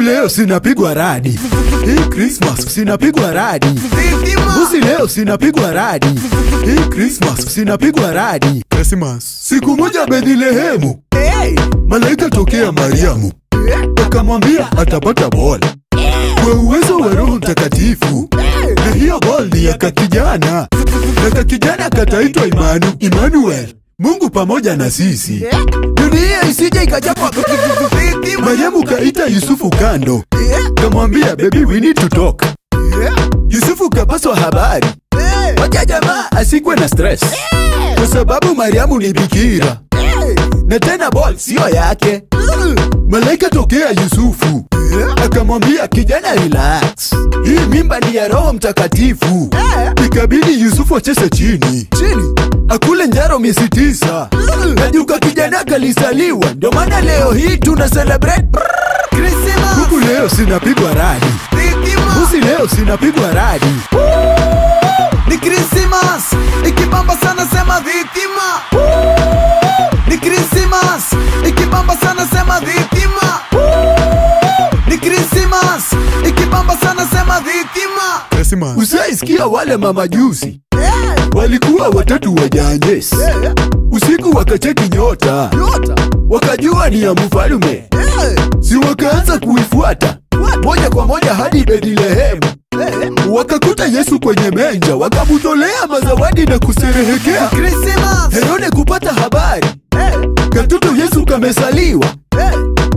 leo sinapigwa radi. Hii Christmas sinapigwa radi. Usi leo sinapigwa radi. Hii Christmas sinapigwa radi. Christmas. Siku moja Bethlehemu, malaika tokea Mariamu, akamwambia atapata bola kwa uwezo wa Roho Mtakatifu. Na hiyo bola ni ya kakijana, na kakijana kataitwa Emmanuel, Mungu pamoja na sisi. Dunia isije ikachapwa. Mariamu kaita Yusufu kando, kamwambia baby we need to talk. Yusufu kapaswa habari, wacha jamaa asikwe na stress, kwa sababu Mariamu ni bikira, na tena ball sio yake. Malaika tokea Yusufu, akamwambia kijana relax, hii mimba ni ya Roho Mtakatifu. Ikabidi Yusufu acheze chini, akule njaro miezi 9. Najuka kijana kalisaliwa, ndio maana leo hii tuna celebrate Christmas. Huku leo sinapigwa radi. Usi leo sinapigwa radi. Ni Christmas, ikibamba sana sema dhitima. Ni Christmas, ikibamba sana sema dhitima. Ni Christmas, ikibamba sana sema dhitima. Usaisikia wale mamajusi walikuwa watatu wajanjes, usiku wakacheki nyota, wakajua ni ya mfalume. Si wakaanza kuifuata moja kwa moja hadi Bethlehemu, wakakuta Yesu kwenye menja, wakamutolea mazawadi na kuserehekea Christmas. Herode kupata habari katoto Yesu kamesaliwa,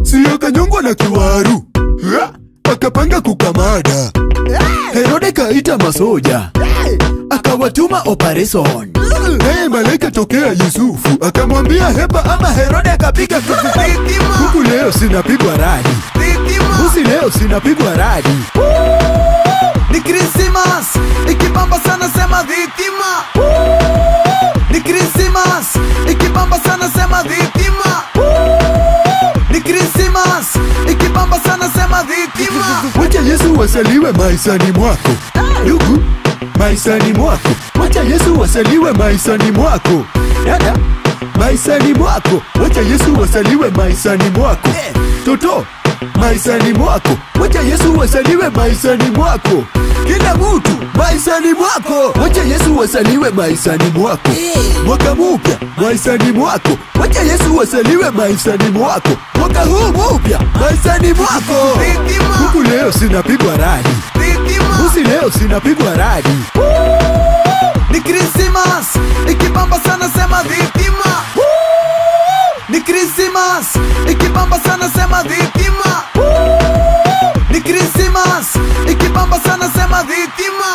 siyo kanyongwa na kiwaru, akapanga kukamada. Herode kaita masoja, akawatuma operation. Malaika tokea Yusufu, akamwambia hepa ama Herode akapiga. Huku leo sinapigwa radi. Usi leo sinapigwa radi. Ni Christmas, ikibamba sana sema dhitima. Ni Christmas, ikibamba sana sema dhitima. Ni Christmas, ikibamba sana sema dhitima. Wacha Yesu wasaliwe maishani mwako. Yuhu, maishani mwako. Wacha Yesu wasaliwe maishani mwako. Dada, maishani mwako. Wacha Yesu wasaliwe maishani mwako. Toto, maishani mwako. Wacha Yesu wasaliwe maishani mwako. Kila mtu maishani mwako. Wacha Yesu wasaliwe maishani mwako. Mwaka mpya maishani mwako. Wacha Yesu wasaliwe maishani mwako. Mwaka huu mpya maishani mwako. Huku leo sinapigwa radi. Usi leo sinapigwa radi. Ni Christmas, ikibamba sana sema dhitima. Ni Christmas, ikibamba sana sema dhitima. Ni Christmas, ikibamba sana sema dhitima.